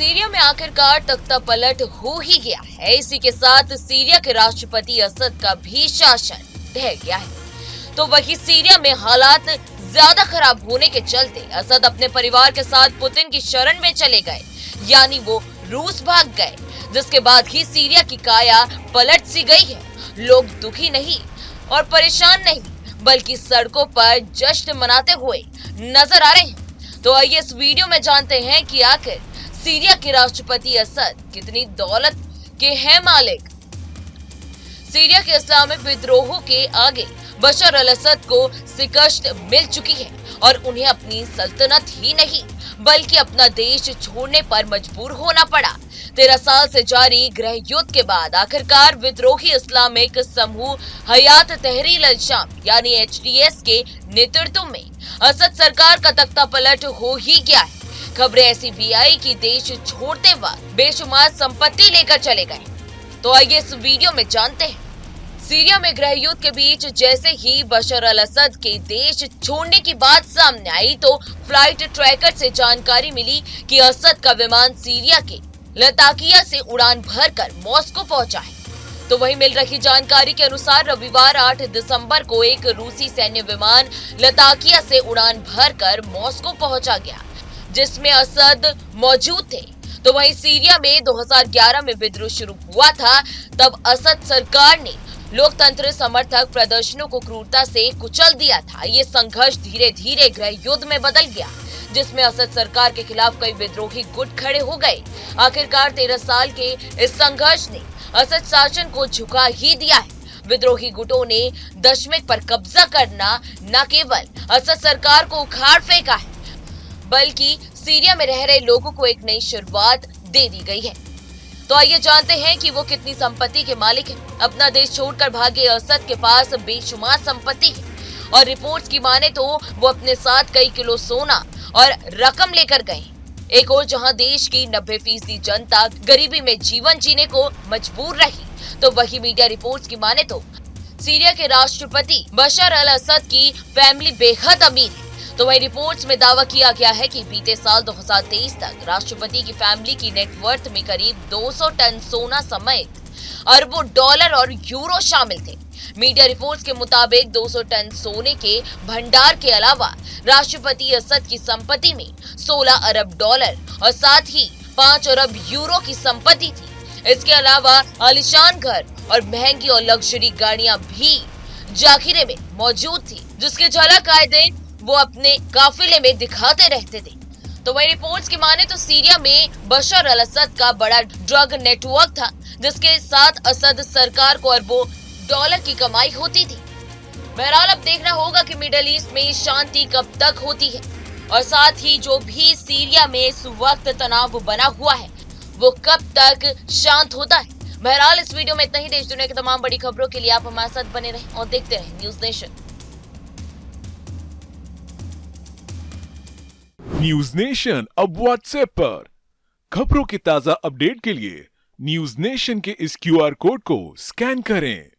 Syria में आखिरकार तख्ता पलट हो ही गया है। इसी के साथ सीरिया के राष्ट्रपति असद का भी शासन ढह गया है। तो वही सीरिया में हालात ज्यादा खराब होने के चलते असद अपने परिवार के साथ पुतिन की शरण में चले गए, यानी वो रूस भाग गए, जिसके बाद ही सीरिया की काया पलट सी गई है। लोग दुखी नहीं और परेशान नहीं, बल्कि सड़कों पर जश्न मनाते हुए नजर आ रहे हैं। तो आइए इस वीडियो में जानते हैं कि आखिर सीरिया के राष्ट्रपति असद कितनी दौलत के हैं मालिक। सीरिया के इस्लामिक विद्रोहों के आगे बशर अल असद को शिकस्त मिल चुकी है और उन्हें अपनी सल्तनत ही नहीं बल्कि अपना देश छोड़ने पर मजबूर होना पड़ा। 13 साल से जारी गृह युद्ध के बाद आखिरकार विद्रोही इस्लामिक समूह हयात तहरीर अल शाम यानी HTS के नेतृत्व में असद सरकार का तख्ता पलट हो ही गया है। खबरें ऐसी भी आई कि देश छोड़ते वक्त बेशुमार संपत्ति लेकर चले गए। तो आइए इस वीडियो में जानते हैं। सीरिया में गृह युद्ध के बीच जैसे ही बशर अल असद के देश छोड़ने की बात सामने आई तो फ्लाइट ट्रैकर से जानकारी मिली कि असद का विमान सीरिया के लताकिया से उड़ान भरकर मॉस्को पहुंचा है। तो वहीं मिल रही जानकारी के अनुसार रविवार 8 दिसंबर को एक रूसी सैन्य विमान लताकिया से उड़ान भरकर मॉस्को पहुंचा गया, जिसमें असद मौजूद थे। तो वहीं सीरिया में 2011 में विद्रोह शुरू हुआ था, तब असद सरकार ने लोकतंत्र समर्थक प्रदर्शनों को क्रूरता से कुचल दिया था। ये संघर्ष धीरे धीरे गृह युद्ध में बदल गया, जिसमें असद सरकार के खिलाफ कई विद्रोही गुट खड़े हो गए। आखिरकार 13 साल के इस संघर्ष ने असद शासन को झुका ही दिया है। विद्रोही गुटों ने दशमेक पर कब्जा करना न केवल असद सरकार को उखाड़ फेंका है, बल्कि सीरिया में रह रहे लोगों को एक नई शुरुआत दे दी गई है। तो आइए जानते हैं कि वो कितनी संपत्ति के मालिक हैं। अपना देश छोड़कर भागे असद के पास बेशुमार संपत्ति है और रिपोर्ट्स की माने तो वो अपने साथ कई किलो सोना और रकम लेकर गए। एक और जहां देश की 90% जनता गरीबी में जीवन जीने को मजबूर रही, तो वही मीडिया रिपोर्ट्स की माने तो सीरिया के राष्ट्रपति बशर अल असद की फैमिली बेहद अमीर है। तो वही रिपोर्ट्स में दावा किया गया है कि बीते साल 2023 तक राष्ट्रपति की फैमिली की नेटवर्थ में करीब 200 टन सोना समेत अरबों डॉलर और यूरो शामिल थे। मीडिया रिपोर्ट्स के मुताबिक 200 टन सोने के भंडार के अलावा राष्ट्रपति असद की संपत्ति में 16 अरब डॉलर और साथ ही 5 अरब यूरो की संपत्ति थी। इसके अलावा आलीशान घर और महंगी और लग्जरी गाड़ियां भी जाखिरे में मौजूद थी, जिसकी झलक आए दिन वो अपने काफिले में दिखाते रहते थे। तो वही रिपोर्ट्स की माने तो सीरिया में बशर अल असद का बड़ा ड्रग नेटवर्क था, जिसके साथ असद सरकार को अरबों डॉलर की कमाई होती थी। बहरहाल अब देखना होगा कि मिडिल ईस्ट में शांति कब तक होती है और साथ ही जो भी सीरिया में इस वक्त तनाव बना हुआ है वो कब तक शांत होता है। बहरहाल इस वीडियो में इतना ही। देश दुनिया की तमाम बड़ी खबरों के लिए आप हमारे साथ बने रहें और देखते रहें न्यूज नेशन। न्यूज नेशन अब व्हाट्सएप पर खबरों की ताजा अपडेट के लिए न्यूज नेशन के इस QR कोड को स्कैन करें।